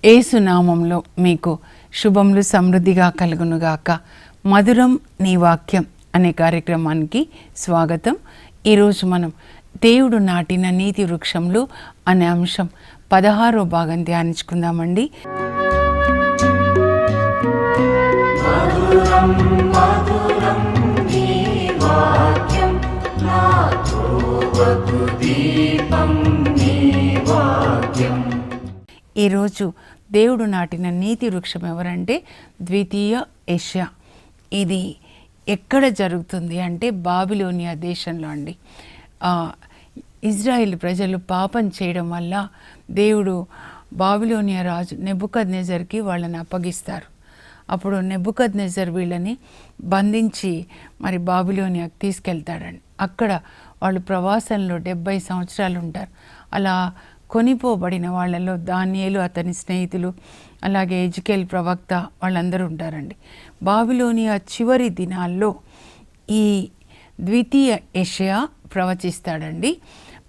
యేసు నామంలో మీకు శుభములు సమృద్ధిగా కలుగునుగాక. మధురం నీ వాక్యం అనే కార్యక్రమానికి స్వాగతం. ఈరోజు మనం దేవుడు నాటిన నీతి వృక్షంలో అనే అంశం 16వ భాగం ధ్యానించుకుందామండి. ఈరోజు దేవుడు నాటిన నీతి వృక్షం ఎవరంటే ద్వితీయ యెషయా. ఇది ఎక్కడ జరుగుతుంది అంటే బాబిలోనియా దేశంలో అండి. ఇజ్రాయిల్ ప్రజలు పాపం చేయడం వల్ల దేవుడు బాబిలోనియా రాజు నెబుకద్నెజర్కి వాళ్ళని అప్పగిస్తారు. అప్పుడు నెబుకద్నెజర్ వీళ్ళని బంధించి మరి బాబిలోనియాకి తీసుకెళ్తాడండి. అక్కడ వాళ్ళు ప్రవాసంలో 70 సంవత్సరాలు ఉంటారు. అలా కొనిపోబడిన వాళ్ళలో దానియేలు, అతని స్నేహితులు, అలాగే ఎజికేల్ ప్రవక్త వాళ్ళందరూ ఉంటారండి. బాబిలోనియా చివరి దినాల్లో ఈ ద్వితీయ యెషయా ప్రవచిస్తాడండి.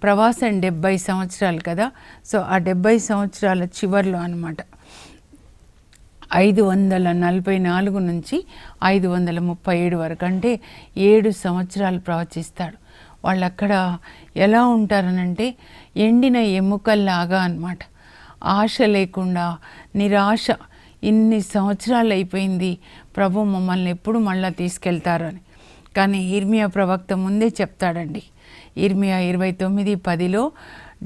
ప్రవాసం 70 సంవత్సరాలు కదా. సో ఆ 70 సంవత్సరాల చివరిలో అనమాట 544 నుంచి 537 వరకు, అంటే 7 సంవత్సరాలు ప్రవచిస్తాడు. వాళ్ళు అక్కడ ఎలా ఉంటారనంటే ఎండిన ఎముకల్లాగా అన్నమాట. ఆశ లేకుండా, నిరాశ. ఇన్ని సంవత్సరాలు అయిపోయింది, ప్రభు మమ్మల్ని ఎప్పుడు మళ్ళీ తీసుకెళ్తారు అని. కానీ ఇర్మియా ప్రవక్త ముందే చెప్తాడండి. ఇర్మియా 29:10లో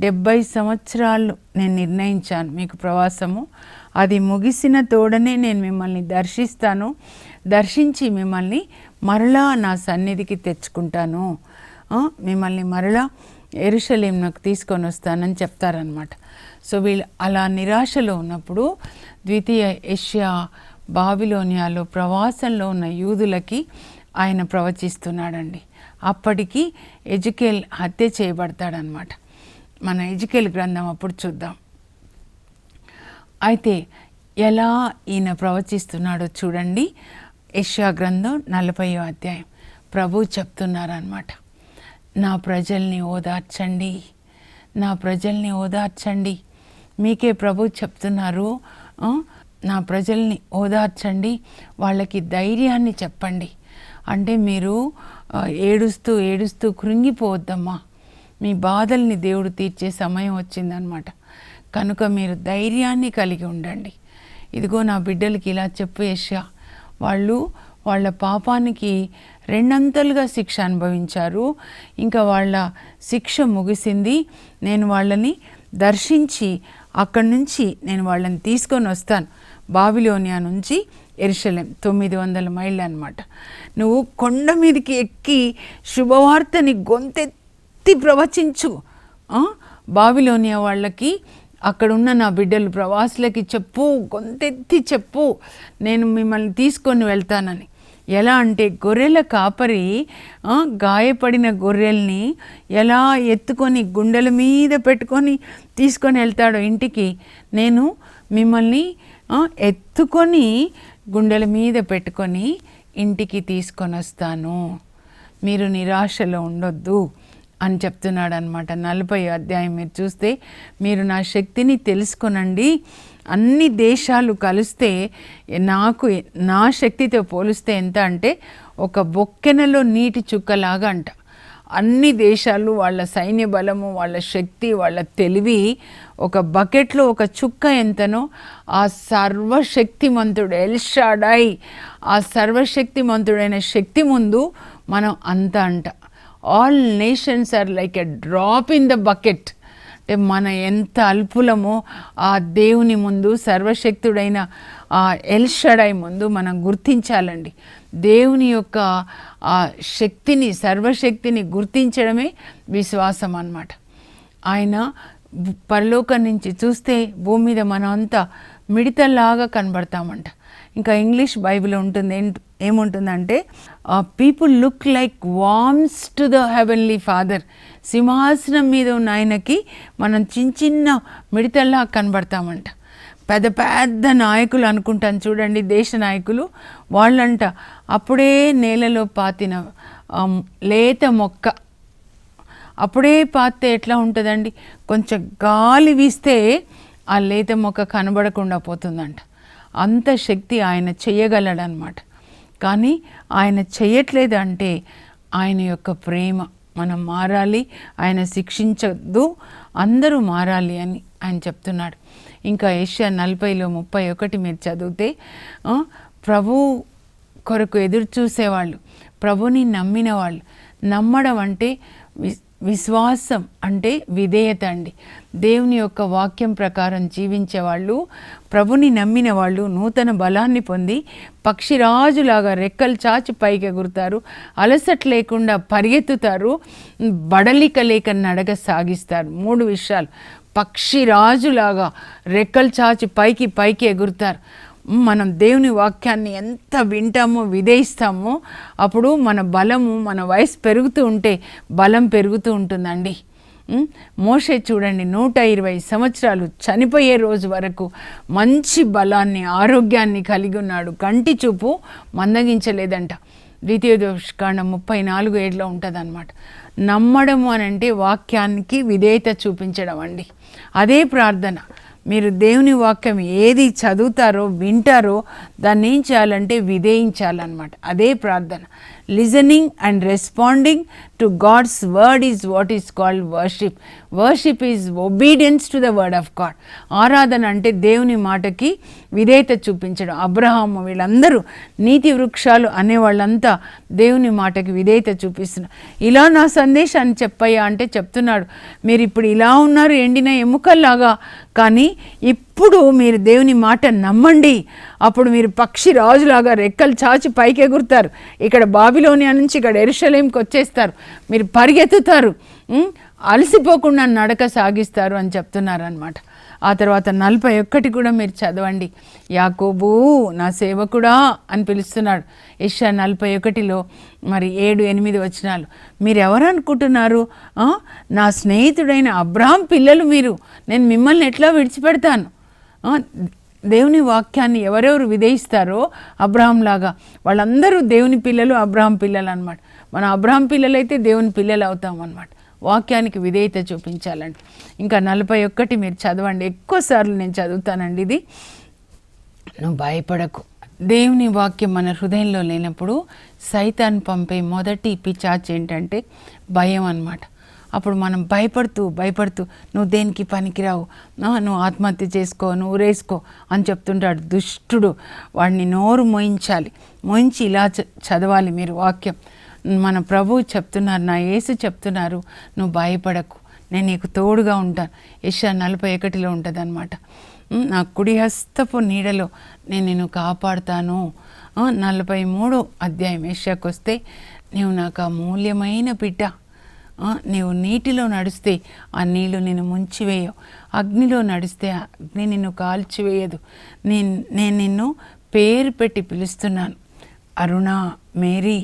70 సంవత్సరాలు నేను నిర్ణయించాను మీకు ప్రవాసము, అది ముగిసిన తోడనే నేను మిమ్మల్ని దర్శిస్తాను, దర్శించి మిమ్మల్ని మరలా నా సన్నిధికి తెచ్చుకుంటాను, మిమ్మల్ని మరలా యెరూషలేమునకు తీసుకొని వస్తానని చెప్తారనమాట. సో వీళ్ళు అలా నిరాశలో ఉన్నప్పుడు ద్వితీయ యెషయా బాబిలోనియాలో ప్రవాసంలో ఉన్న యూదులకి ఆయన ప్రవచిస్తున్నాడండి. అప్పటికి ఎజికేల్ హత్య చేయబడతాడనమాట. మన ఎజికేల్ గ్రంథం అప్పుడు చూద్దాం. అయితే ఎలా ఈయన ప్రవచిస్తున్నాడో చూడండి. యెషయా గ్రంథం 40వ అధ్యాయం. ప్రభు చెప్తున్నారనమాట, నా ప్రజల్ని ఓదార్చండి, నా ప్రజల్ని ఓదార్చండి. మీకే ప్రభు చెప్తున్నారు, నా ప్రజల్ని ఓదార్చండి, వాళ్ళకి ధైర్యాన్ని చెప్పండి. అంటే మీరు ఏడుస్తూ ఏడుస్తూ కృంగిపోవద్దమ్మా, మీ బాధల్ని దేవుడు తీర్చే సమయం వచ్చిందనమాట. కనుక మీరు ధైర్యాన్ని కలిగి ఉండండి. ఇదిగో నా బిడ్డలకి ఇలా చెప్పు యెషయా, వాళ్ళు వాళ్ళ పాపానికి 2 అంతలుగా శిక్ష అనుభవించారు, ఇంకా వాళ్ళ శిక్ష ముగిసింది. నేను వాళ్ళని దర్శించి అక్కడి నుంచి నేను వాళ్ళని తీసుకొని వస్తాను. బాబిలోనియా నుంచి యెరూషలేం 900 మైళ్ళు అనమాట. నువ్వు కొండ మీదకి ఎక్కి శుభవార్తని గొంతెత్తి ప్రవచించు. బాబిలోనియా వాళ్ళకి, అక్కడున్న నా బిడ్డలు ప్రవాసులకి చెప్పు, గొంతెత్తి చెప్పు, నేను మిమ్మల్ని తీసుకొని వెళ్తానని. ఎలా అంటే గొర్రెల కాపరి గాయపడిన గొర్రెల్ని ఎలా ఎత్తుకొని గుండెల మీద పెట్టుకొని తీసుకొని వెళ్తాడో ఇంటికి, నేను మిమ్మల్ని ఎత్తుకొని గుండెల మీద పెట్టుకొని ఇంటికి తీసుకొని వస్తాను, మీరు నిరాశలో ఉండొద్దు అని చెప్తున్నాడు అనమాట. 40వ అధ్యాయం మీరు చూస్తే, మీరు నా శక్తిని తెలుసుకొనండి. అన్ని దేశాలు కలిస్తే నాకు, నా శక్తితో పోలిస్తే ఎంత అంటే ఒక బొక్కెనలో నీటి చుక్కలాగా అంట. అన్ని దేశాలు వాళ్ళ సైన్య బలము, వాళ్ళ శక్తి, వాళ్ళ తెలివి ఒక బకెట్లో ఒక చుక్క ఎంతనో, ఆ సర్వశక్తిమంతుడు ఎల్ షాడై, ఆ సర్వశక్తిమంతుడైన శక్తి ముందు మనం అంత అంట. All nations are like a drop in the bucket. అంటే మన ఎంత అల్పులమో ఆ దేవుని ముందు, సర్వశక్తుడైన ఆ ఎల్ షాడై ముందు మనం గుర్తించాలండి. దేవుని యొక్క ఆ శక్తిని, సర్వశక్తిని గుర్తించడమే విశ్వాసం అన్నమాట. ఆయన పరలోకం నుంచి చూస్తే భూమి మీద మనం అంతా మిడతల్లాగా కనబడతామంట. ఇంకా ఇంగ్లీష్ బైబిల్ ఉంటుంది, ఏముంటుందంటే people look like worms to the heavenly father. సింహాసనం మీద ఉన్న ఆయనకి మనం చిన్న చిన్న మిడతల్లా కనబడతామంట. పెద్ద పెద్ద నాయకులు అనుకుంటాను చూడండి, దేశ నాయకులు, వాళ్ళంట అప్పుడే నేలలో పాతిన లేత మొక్క. అప్పుడే పాతే ఎట్లా ఉంటుందండి, కొంచెం గాలి వీస్తే ఆ లేత మొక్క కనబడకుండా పోతుందంట. అంత శక్తి ఆయన చెయ్యగలడనమాట. కానీ ఆయన చెయ్యట్లేదు అంటే ఆయన యొక్క ప్రేమ. మనం మారాలి, ఆయన శిక్షించద్దు, అందరూ మారాలి అని ఆయన చెప్తున్నాడు. ఇంకా యెషయా 40:31 మీరు చదివితే ప్రభు కొరకు ఎదురు చూసేవాళ్ళు, ప్రభుని నమ్మిన వాళ్ళు, నమ్మడం అంటే విశ్వాసం అంటే విధేయత అండి. దేవుని యొక్క వాక్యం ప్రకారం జీవించేవాళ్ళు, ప్రభుని నమ్మిన వాళ్ళు నూతన బలాన్ని పొంది పక్షిరాజులాగా రెక్కలు చాచి పైకి ఎగురుతారు, అలసట లేకుండా పరిగెత్తుతారు, బడలిక లేక నడక సాగిస్తారు. 3 విషయాలు. పక్షిరాజులాగా రెక్కలు చాచి పైకి ఎగురుతారు. మనం దేవుని వాక్యాన్ని ఎంత వింటామో, విధేయిస్తామో అప్పుడు మన బలము, మన వయసు పెరుగుతూ ఉంటే బలం పెరుగుతూ ఉంటుందండి. మోషే చూడండి, 120 సంవత్సరాలు చనిపోయే రోజు వరకు మంచి బలాన్ని, ఆరోగ్యాన్ని కలిగి ఉన్నాడు. కంటి చూపు మందగించలేదంట. ద్వితీయోపదేశకాండం 34:7 ఉంటుంది అన్నమాట. నమ్మడము అని అంటే వాక్యానికి విధేయత చూపించడం అండి. అదే ప్రార్థన. మీరు దేవుని వాక్యం ఏది చదువుతారో, వింటారో దాన్ని ఏం చేయాలంటే విధేయించాలన్నమాట. అదే ప్రార్థన. Listening and responding to God's word is what is called worship. Worship is obedience to the word of God. ఆరాధన అంటే దేవుని మాటకి విధేయత చూపించడం. అబ్రహాము వీళ్ళందరూ నీతి వృక్షాలు అనేవాళ్ళంతా దేవుని మాటకి విధేయత చూపిస్తున్నారు. ఇలా నా సందేశాన్ని చెప్పయ్యా అంటే చెప్తున్నాడు, మీరు ఇప్పుడు ఇలా ఉన్నారు ఎండిన ఎముకల్లాగా, కానీ ఇప్పుడు మీరు దేవుని మాట నమ్మండి, అప్పుడు మీరు పక్షి రాజులాగా రెక్కలు చాచి పైకి ఎగురుతారు. ఇక్కడ బాబిలోనియా నుంచి ఇక్కడ యెరూషలేంకి వచ్చేస్తారు, మీరు పరిగెత్తుతారు, అలసిపోకుండా నడక సాగిస్తారు అని చెప్తున్నారు అన్నమాట. ఆ తర్వాత 41 కూడా మీరు చదవండి. యాకోబు నా సేవకుడా అని పిలుస్తున్నాడు. యెషయా 41లో మరి 7-8 వచనాలు. మీరు ఎవరు అనుకుంటున్నారు? నా స్నేహితుడైన అబ్రహాం పిల్లలు మీరు, నేను మిమ్మల్ని ఎట్లా విడిచిపెడతాను? దేవుని వాక్యాన్ని ఎవరెవరు విధేయిస్తారో అబ్రహాం లాగా వాళ్ళందరూ దేవుని పిల్లలు, అబ్రహాం పిల్లలు అన్నమాట. మన అబ్రహాం పిల్లలైతే దేవుని పిల్లలు అవుతాం అన్నమాట. వాక్యానికి విధేయత చూపించాలండి. ఇంకా 41 మీరు చదవండి. ఎక్కువసార్లు నేను చదువుతానండి ఇది. నువ్వు భయపడకు. దేవుని వాక్యం మన హృదయంలో లేనప్పుడు సైతాన్ పంపే మొదటి పిచాచ్ ఏంటంటే భయం అన్నమాట. అప్పుడు మనం భయపడుతూ నువ్వు దేనికి పనికిరావు, నువ్వు ఆత్మహత్య చేసుకో, నువ్వు రేసుకో అని చెప్తుంటాడు దుష్టుడు. వాడిని నోరు మోయించి ఇలా చదవాలి మీరు వాక్యం. మన ప్రభువు చెప్తున్నారు, నా యేసు చెప్తున్నారు, నువ్వు భయపడకు, నేను నీకు తోడుగా ఉంటాను. యెషయా 41లో ఉంటుంది అన్నమాట. నా కుడి హస్తపు నీడలో నేను నిన్ను కాపాడుతాను. 43 అధ్యాయం యెషయాకు వస్తే, నీవు నాకు అమూల్యమైన బిడ్డ, నీవు నీటిలో నడిస్తే ఆ నీళ్లు నిన్ను ముంచివేయవు, అగ్నిలో నడిస్తే అగ్ని నిన్ను కాల్చివేయదు. నేను నిన్ను పేరు పెట్టి పిలుస్తున్నాను, అరుణ, మేరీ,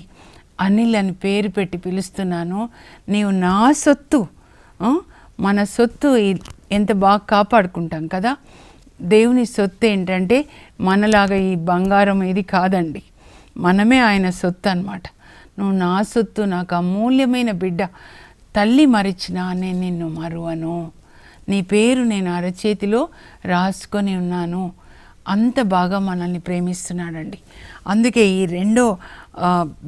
అనిల్ అని పేరు పెట్టి పిలుస్తున్నాను. నీవు నా సొత్తు. మన సొత్తు ఎంత బాగా కాపాడుకుంటాం కదా. దేవుని సొత్తు ఏంటంటే మనలాగా ఈ బంగారం ఇది కాదండి, మనమే ఆయన సొత్తు అన్నమాట. నువ్వు నా సొత్తు, నాకు అమూల్యమైన బిడ్డ, తల్లి మరిచినా నేను నిన్ను మరువను, నీ పేరు నేను అరచేతిలో రాసుకొని ఉన్నాను. అంత బాగా మనల్ని ప్రేమిస్తున్నాడండి. అందుకే ఈ రెండో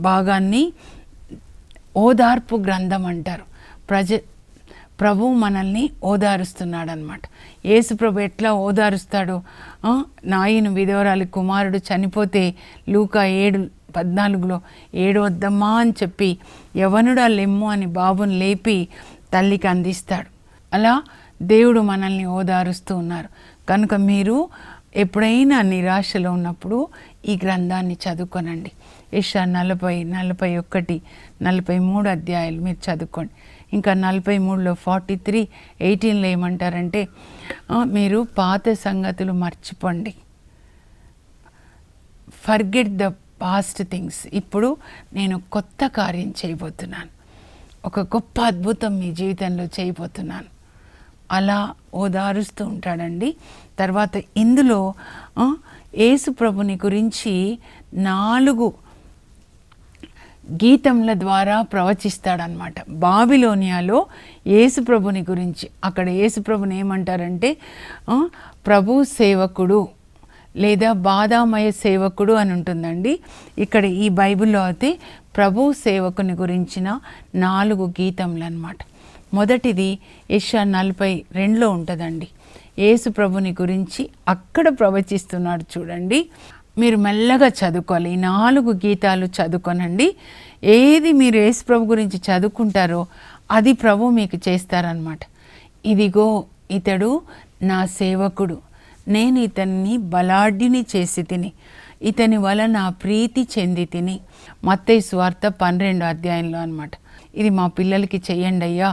భాగాన్ని ఓదార్పు గ్రంథం అంటారు. ప్రభు మనల్ని ఓదారుస్తున్నాడు అనమాట. యేసు ప్రభు ఎట్లా ఓదారుస్తాడో, నాయను విధవరాలి కుమారుడు చనిపోతే లూకా 7:14లో ఏడవద్దమ్మా అని చెప్పి యవనుడా లెమ్ము అని బాబుని లేపి తల్లికి అందిస్తాడు. అలా దేవుడు మనల్ని ఓదారుస్తూ ఉన్నారు. కనుక మీరు ఎప్పుడైనా నిరాశలో ఉన్నప్పుడు ఈ గ్రంథాన్ని చదువుకోనండి. యెషయా 40, 41, 43 అధ్యాయాలు మీరు చదువుకోండి. ఇంకా 43లో 43:18లో ఏమంటారంటే, మీరు పాత సంగతులు మర్చిపోండి, ఫర్గెట్ ద పాస్ట్ థింగ్స్, ఇప్పుడు నేను కొత్త కార్యం చేయబోతున్నాను, ఒక గొప్ప అద్భుతం మీ జీవితంలో చేయబోతున్నాను. అలా ఓదారుస్తూ ఉంటాడండి. తర్వాత ఇందులో యేసు ప్రభుని గురించి 4 గీతముల ద్వారా ప్రవచిస్తాడనమాట. బాబిలోనియాలో యేసుప్రభుని గురించి, అక్కడ యేసుప్రభుని ఏమంటారంటే ప్రభు సేవకుడు లేదా బాధామయ సేవకుడు అని ఉంటుందండి. ఇక్కడ ఈ బైబిల్లో అయితే ప్రభు సేవకుని గురించిన 4 గీతములు అన్నమాట. మొదటిది యెషయా 42లో ఉంటుందండి. యేసు ప్రభుని గురించి అక్కడ ప్రవచిస్తున్నాడు చూడండి. మీరు మెల్లగా చదువుకోవాలి. ఈ 4 గీతాలు చదువుకోనండి. ఏది మీరు యేసు ప్రభు గురించి చదువుకుంటారో అది ప్రభు మీకు చేస్తారనమాట. ఇదిగో ఇతడు నా సేవకుడు, నేను ఇతన్ని బలాఢ్యుని చేసి తిని, ఇతని వలన ప్రీతి చెంది తిని. మత్తయి సువార్త 12వ అధ్యాయంలో అనమాట. ఇది మా పిల్లలకి చెయ్యండి అయ్యా,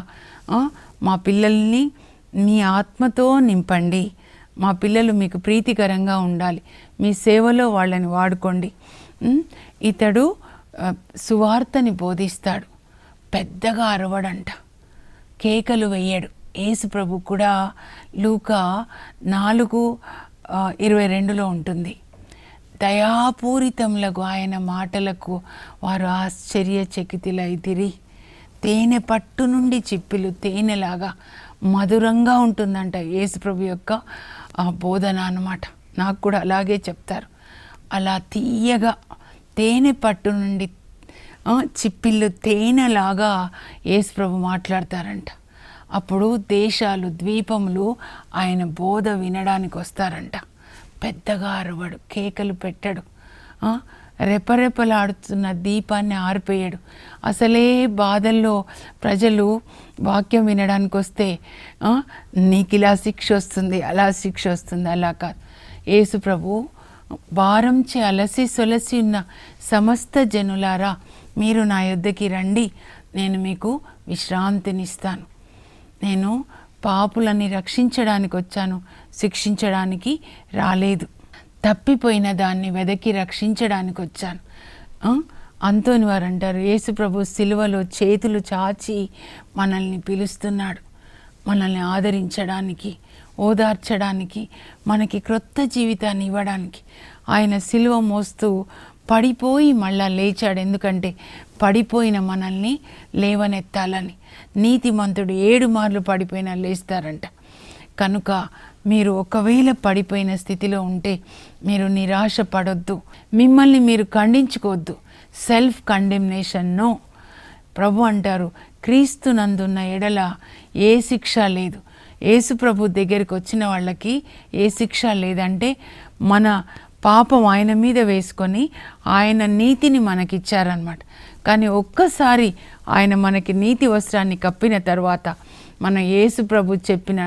మా పిల్లల్ని మీ ఆత్మతో నింపండి, మా పిల్లలు మీకు ప్రీతికరంగా ఉండాలి, మీ సేవలో వాళ్ళని వాడుకోండి. ఇతడు సువార్తని బోధిస్తాడు, పెద్దగా అరవడంట, కేకలు వేయడు. యేసు ప్రభు కూడా లూకా 4:22లో ఉంటుంది. దయాపూరితములకు ఆయన మాటలకు వారు ఆశ్చర్యచకితులైతిరి. తేనె పట్టు నుండి చిప్పిలు తేనెలాగా మధురంగా ఉంటుందంట యేసు ప్రభు యొక్క బోధన అన్నమాట. నాకు కూడా అలాగే చెప్తారు. అలా తీయగా తేనె పట్టు నుండి చిప్పిళ్ళు తేనెలాగా యేసు ప్రభు మాట్లాడతారంట. అప్పుడు దేశాలు, ద్వీపములు ఆయన బోధ వినడానికి వస్తారంట. పెద్దగా అరవడు, కేకలు పెట్టడు, రెపరెపలాడుతున్న దీపాన్ని ఆరిపోయాడు. అసలే బాధల్లో ప్రజలు వాక్యం వినడానికి వస్తే నీకు ఇలా శిక్ష వస్తుంది, అలా శిక్ష వస్తుంది, అలా కాదు. యేసు ప్రభు భారంచే అలసి సొలసి ఉన్న సమస్త జనులారా, మీరు నా యొద్దకి రండి, నేను మీకు విశ్రాంతినిస్తాను. నేను పాపులని రక్షించడానికి వచ్చాను, శిక్షించడానికి రాలేదు. తప్పిపోయిన దాన్ని వెదకి రక్షించడానికి వచ్చాను. అంతోని వారు అంటారు, యేసు ప్రభు సిలువలో చేతులు చాచి మనల్ని పిలుస్తున్నాడు, మనల్ని ఆదరించడానికి, ఓదార్చడానికి, మనకి క్రొత్త జీవితాన్ని ఇవ్వడానికి. ఆయన సిలువ మోస్తూ పడిపోయి మళ్ళా లేచాడు. ఎందుకంటే పడిపోయిన మనల్ని లేవనెత్తాలని. నీతిమంతుడు 7 మార్లు పడిపోయినా లేస్తారంట. కనుక మీరు ఒకవేళ పడిపోయిన స్థితిలో ఉంటే మీరు నిరాశ పడొద్దు, మిమ్మల్ని మీరు ఖండించుకోవద్దు. Self condemnation no. ప్రభు అంటారు, క్రీస్తునందున్న ఎడల ఏ శిక్ష లేదు. యేసు ప్రభు దగ్గరికి వచ్చిన వాళ్ళకి ఏ శిక్ష లేదంటే మన పాపం ఆయన మీద వేసుకొని ఆయన నీతిని మనకిచ్చారనమాట. కానీ ఒక్కసారి ఆయన మనకి నీతి వస్త్రాన్ని కప్పిన తర్వాత మన యేసు ప్రభు చెప్పిన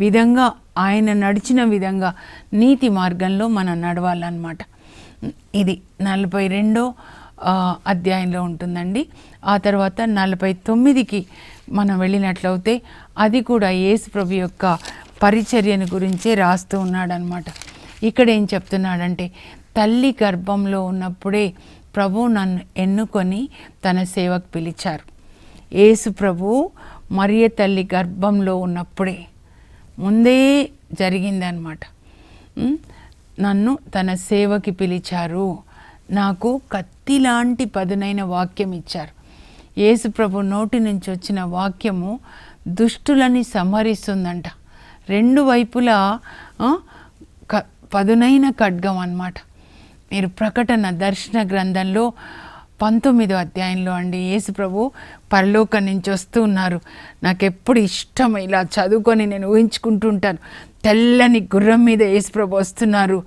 విధంగా, ఆయన నడిచిన విధంగా నీతి మార్గంలో మనం నడవాలన్నమాట. ఇది 42వ అధ్యాయంలో ఉంటుందండి. ఆ తర్వాత 49కి మనం వెళ్ళినట్లయితే అది కూడా యేసు ప్రభు యొక్క పరిచర్యను గురించే రాస్తూ ఉన్నాడనమాట. ఇక్కడ ఏం చెప్తున్నాడంటే, తల్లి గర్భంలో ఉన్నప్పుడే ప్రభు నన్ను ఎన్నుకొని తన సేవకు పిలిచారు. యేసు ప్రభు మరియ తల్లి గర్భంలో ఉన్నప్పుడే, ముందే జరిగిందనమాట. నన్ను తన సేవకి పిలిచారు, నాకు కత్తిలాంటి పదునైన వాక్యం ఇచ్చారు. యేసు ప్రభు నోటి నుంచి వచ్చిన వాక్యము దుష్టులని సంహరిస్తుందంట. 2 వైపులా పదునైన ఖడ్గం అన్నమాట. మీరు ప్రకటన దర్శన గ్రంథంలో 19వ అధ్యాయంలో అండి, యేసు ప్రభు పరలోకం నుంచి వస్తూ ఉన్నారు. నాకు ఎప్పుడు ఇష్టం, ఇలా చదువుకొని నేను ఊహించుకుంటూ ఉంటాను. తెల్లని గుర్రం మీద యేసు ప్రభు వస్తున్నారు.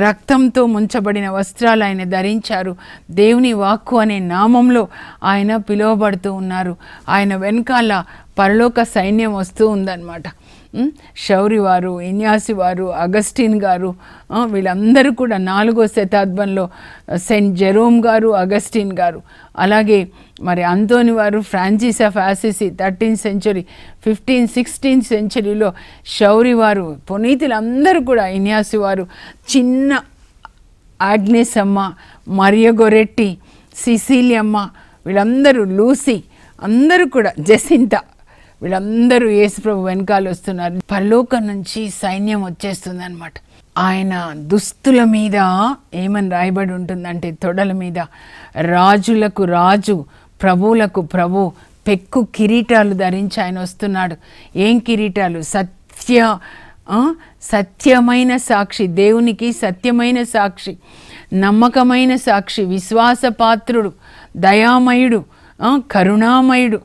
రక్తంతో ముంచబడిన వస్త్రాలు ఆయన ధరించారు. దేవుని వాక్కు అనే నామంలో ఆయన పిలువబడుతూ ఉన్నారు. ఆయన వెనకాల పరలోక సైన్యం వస్తూ ఉందన్నమాట. షౌరి వారు, ఇన్యాసి వారు, అగస్టిన్ గారు, వీళ్ళందరూ కూడా 4వ శతాబ్దంలో సెయింట్ జెరోమ్ గారు, అగస్టిన్ గారు, అలాగే మరి అంతోని వారు, Francis of Assisi 13th century, 15th, 16th centuryలో షౌరి వారు, పునీతులందరూ కూడా, ఇన్యాసి వారు, చిన్న ఆగ్నేస్ అమ్మ, మరియ గొరెట్టి, సిసిలియమ్మ, వీళ్ళందరూ, లూసీ, అందరూ కూడా, జెసింత, వీళ్ళందరూ యేసు ప్రభు వెనకాల వస్తున్నారు. పరలోకం నుంచి సైన్యం వచ్చేస్తుంది అనమాట. ఆయన దుస్తుల మీద ఏమని రాయబడి ఉంటుందంటే, తొడల మీద రాజులకు రాజు, ప్రభువులకు ప్రభు పెక్కు కిరీటాలు ధరించి ఆయన వస్తున్నాడు. ఏం కిరీటాలు? సత్యమైన సాక్షి, దేవునికి సత్యమైన సాక్షి, నమ్మకమైన సాక్షి, విశ్వాసపాత్రుడు, దయామయుడు, కరుణామయుడు,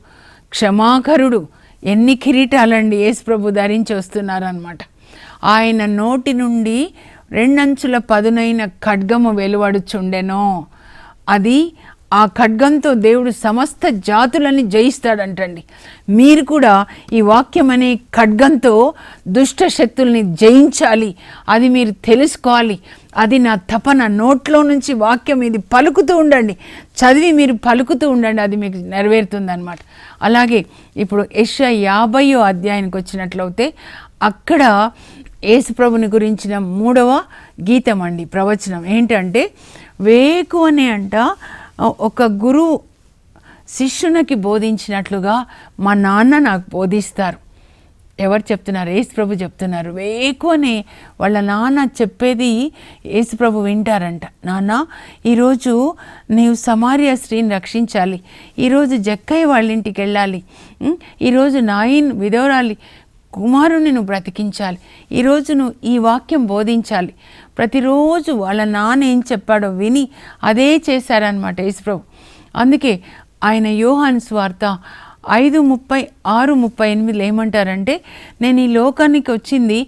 క్షమాకరుడు. ఎన్ని కిరీటాలండి యేసు ప్రభు ధరించి వస్తున్నారన్నమాట. ఆయన నోటి నుండి రెండంచుల పదునైన ఖడ్గము వెలువడుచుండెనో, అది ఆ ఖడ్గంతో దేవుడు సమస్త జాతులని జయిస్తాడంటండి. మీరు కూడా ఈ వాక్యం అనే ఖడ్గంతో దుష్ట శక్తుల్ని జయించాలి. అది మీరు తెలుసుకోవాలి. అది నా తపన. నోట్లో నుంచి వాక్యం ఇది పలుకుతూ ఉండండి, చదివి మీరు పలుకుతూ ఉండండి, అది మీకు నెరవేరుతుందన్నమాట. అలాగే ఇప్పుడు యెషయా 50వ అధ్యాయానికి వచ్చినట్లయితే అక్కడ యేసుప్రభుని గురించిన 3వ గీతం అండి, ప్రవచనం ఏంటంటే, వేకువనే అంట ఒక గురువు శిష్యునికి బోధించినట్లుగా మా నాన్న నాకు బోధిస్తారు. ఎవరు చెప్తున్నారు? యేసుప్రభు చెప్తున్నారు. వేకువనే వాళ్ళ నాన్న చెప్పేది యేసుప్రభు వింటారంట. నాన్న, ఈరోజు నీవు సమార్య స్త్రీని రక్షించాలి, ఈరోజు జక్కయ్య వాళ్ళ ఇంటికి వెళ్ళాలి, ఈరోజు నాయన్ విధవరాలి కుమారుని నువ్వు బ్రతికించాలి, ఈరోజు నువ్వు ఈ వాక్యం బోధించాలి. ప్రతిరోజు వాళ్ళ నాన్న ఏం చెప్పాడో విని అదే చేశారనమాట యేసుప్రభు. అందుకే ఆయన యోహాను సువార్త 5:36-38 ఏమంటారంటే, నేను ఈ లోకానికి వచ్చింది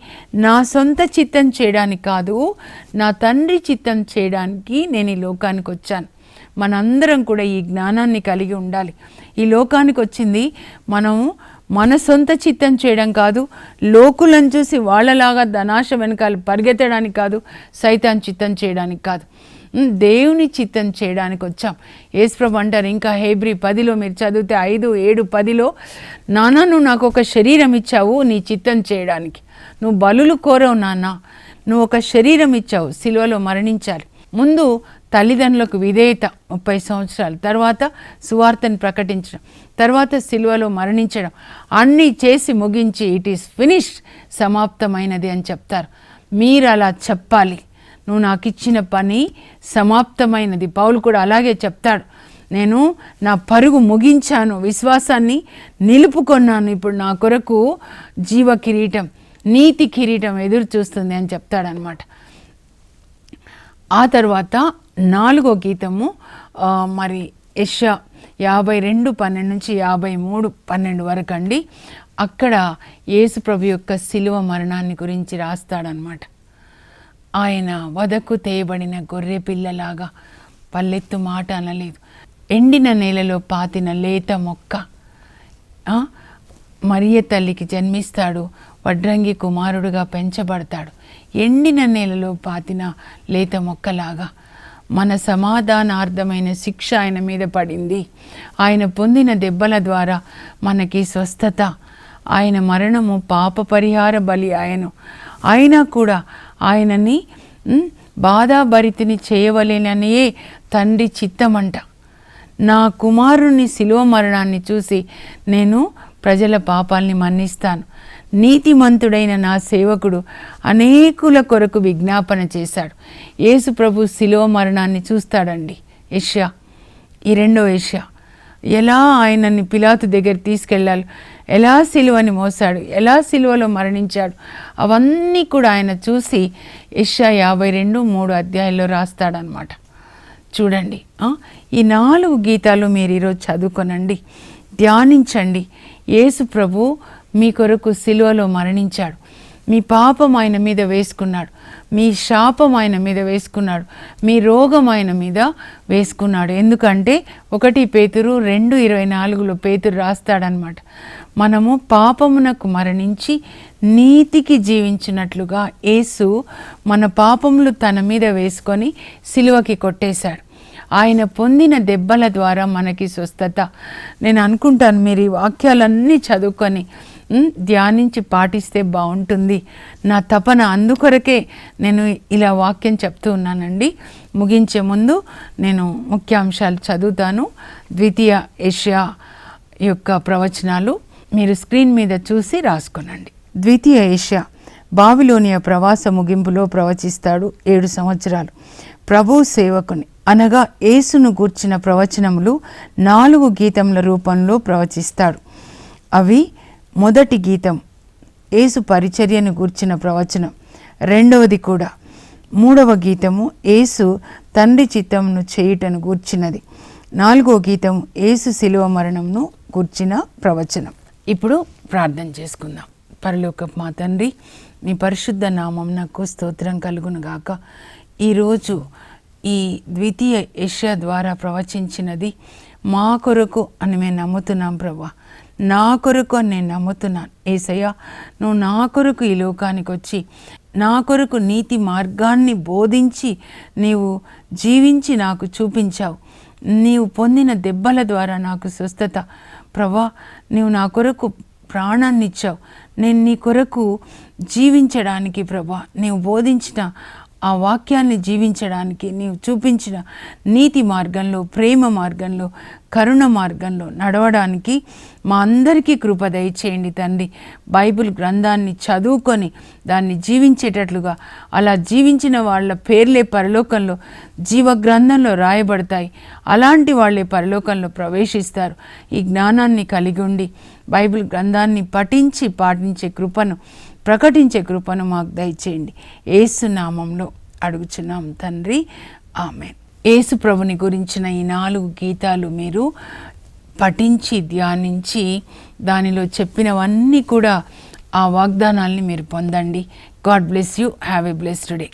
నా సొంత చిత్తం చేయడానికి కాదు, నా తండ్రి చిత్తం చేయడానికి నేను ఈ లోకానికి వచ్చాను. మనందరం కూడా ఈ జ్ఞానాన్ని కలిగి ఉండాలి. ఈ లోకానికి వచ్చింది మనము మన సొంత చిత్తం చేయడం కాదు, లోకులను చూసి వాళ్ళలాగా ధనాశ వెనకాల పరిగెత్తడానికి కాదు, సైతాన్ చిత్తం చేయడానికి కాదు, దేవుని చిత్తం చేయడానికి వచ్చాం. యేసుప్రభు అంటారు ఇంకా హెబ్రీ 10లో మీరు చదివితే 5, 7, 10లో, నాన్న నువ్వు నాకు ఒక శరీరం ఇచ్చావు నీ చిత్తం చేయడానికి, నువ్వు బలులు కోరవు నాన్న, నువ్వు ఒక శరీరం ఇచ్చావు, సిలువలో మరణించాలి. ముందు తల్లిదండ్రులకు విధేయత 30 సంవత్సరాలు, తర్వాత సువార్తను ప్రకటించడం, తర్వాత సిలువలో మరణించడం, అన్నీ చేసి ముగించి ఇట్ ఈస్ ఫినిష్డ్, సమాప్తమైనది అని చెప్తారు. మీరు అలా చెప్పాలి. నువ్వు నాకు ఇచ్చిన పని సమాప్తమైనది. పౌలు కూడా అలాగే చెప్తాడు. నేను నా పరుగు ముగించాను, విశ్వాసాన్ని నిలుపుకొన్నాను, ఇప్పుడు నా కొరకు జీవ కిరీటం, నీతి కిరీటం ఎదురు చూస్తుంది అని చెప్తాడనమాట. ఆ తర్వాత 4వ గీతము మరి యెషయా 52:12-53:12 వరకు అండి. అక్కడ యేసుప్రభు యొక్క శిలువ మరణాన్ని గురించి రాస్తాడనమాట. ఆయన వదకు తేయబడిన గొర్రె పిల్లలాగా పల్లెత్తు మాట అనలేదు, ఎండిన నేలలో పాతిన లేత మొక్క, మరియ తల్లికి జన్మిస్తాడు, వడ్రంగి కుమారుడుగా పెంచబడతాడు. ఎండిన నేలలో పాతిన లేత మొక్కలాగా మన సమాధానార్థమైన శిక్ష ఆయన మీద పడింది, ఆయన పొందిన దెబ్బల ద్వారా మనకి స్వస్థత, ఆయన మరణము పాప పరిహార బలి ఆయను. అయినా కూడా ఆయనని బాధాభరితిని చేయవలెననియే తండ్రి చిత్తమంట. నా కుమారుని శిలువ మరణాన్ని చూసి నేను ప్రజల పాపాల్ని మన్నిస్తాను. నీతిమంతుడైన నా సేవకుడు అనేకుల కొరకు విజ్ఞాపన చేశాడు. యేసు ప్రభు శిలువ మరణాన్ని చూస్తాడండి. యెషయా, ఈ 2వ యెషయా, ఎలా ఆయనని పిలాతు దగ్గర తీసుకెళ్ళాలి, ఎలా సిలువని మోసాడు, ఎలా సిలువలో మరణించాడు, అవన్నీ కూడా ఆయన చూసి యెషయా 52:3 అధ్యాయంలో రాస్తాడనమాట. చూడండి, ఈ 4 గీతాలు మీరు ఈరోజు చదువుకొనండి, ధ్యానించండి. యేసు ప్రభు మీ కొరకు సిలువలో మరణించాడు, మీ పాపం ఆయన మీద వేసుకున్నాడు, మీ శాపం ఆయన మీద వేసుకున్నాడు, మీ రోగం ఆయన మీద వేసుకున్నాడు. ఎందుకంటే 1 పేతురు 2:24లో పేతురు రాస్తాడనమాట, మనము పాపమునకు మరణించి నీతికి జీవించినట్లుగా యేసు మన పాపములు తన మీద వేసుకొని సిలువకి కొట్టేశాడు. ఆయన పొందిన దెబ్బల ద్వారా మనకి స్వస్థత. నేను అనుకుంటాను మీరు ఈ వాక్యాలన్నీ చదువుకొని ధ్యానించి పాటిస్తే బాగుంటుంది. నా తపన అందుకొరకే నేను ఇలా వాక్యం చెప్తూ ఉన్నానండి. ముగించే ముందు నేను ముఖ్యాంశాలు చదువుతాను. 2వ యెషయా యొక్క ప్రవచనాలు మీరు స్క్రీన్ మీద చూసి రాసుకొనండి. 2వ యెషయా బాబిలోనియా ప్రవాస ముగింపులో ప్రవచిస్తాడు 7 సంవత్సరాలు. ప్రభు సేవకుని అనగా యేసును గూర్చిన ప్రవచనములు 4 గీతముల రూపంలో ప్రవచిస్తాడు. అవి మొదటి గీతం యేసు పరిచర్యను గూర్చిన ప్రవచనం, రెండవది కూడా. మూడవ గీతము యేసు తండ్రి చిత్తమును చేయుటను గూర్చినది. 4వ గీతం యేసు శిలువ మరణంను గూర్చిన ప్రవచనం. ఇప్పుడు ప్రార్థన చేసుకుందాం. పరలోకపు మా తండ్రి, మీ పరిశుద్ధ నామం నాకు స్తోత్రం కలుగును గాక. ఈరోజు ఈ ద్వితీయ యెషయా ద్వారా ప్రవచించినది మా కొరకు అని మేము నమ్ముతున్నాం ప్రభా. నా కొరకు అని నేను నమ్ముతున్నాను. యేసయ్యా, నువ్వు నా కొరకు ఈ లోకానికి వచ్చి నా కొరకు నీతి మార్గాన్ని బోధించి నీవు జీవించి నాకు చూపించావు. నీవు పొందిన దెబ్బల ద్వారా నాకు స్వస్థత. ప్రభా, నీవు నా కొరకు ప్రాణాన్ని ఇచ్చావు. నేను నీ కొరకు జీవించడానికి ప్రభా, నీవు బోధించిన ఆ వాక్యాన్ని జీవించడానికి, నీవు చూపించిన నీతి మార్గంలో, ప్రేమ మార్గంలో, కరుణ మార్గంలో నడవడానికి మా అందరికీ కృప దయచేయండి తండ్రి. బైబిల్ గ్రంథాన్ని చదువుకొని దాన్ని జీవించేటట్లుగా, అలా జీవించిన వాళ్ళ పేర్లే పరలోకంలో జీవ గ్రంథంలో రాయబడతాయి. అలాంటి వాళ్ళే పరలోకంలో ప్రవేశిస్తారు. ఈ జ్ఞానాన్ని కలిగి ఉండి బైబిల్ గ్రంథాన్ని పఠించి పాటించే కృపను, ప్రకటించే కృపను మాకు దయచేయండి. యేసు నామంలో అడుగుచున్నాం తండ్రి, ఆమేన్. యేసు ప్రభుని గురించిన ఈ 4 గీతాలు మీరు పఠించి ధ్యానించి దానిలో చెప్పినవన్నీ కూడా ఆ వాగ్దానాల్ని మీరు పొందండి. God bless you. Have a blessed day.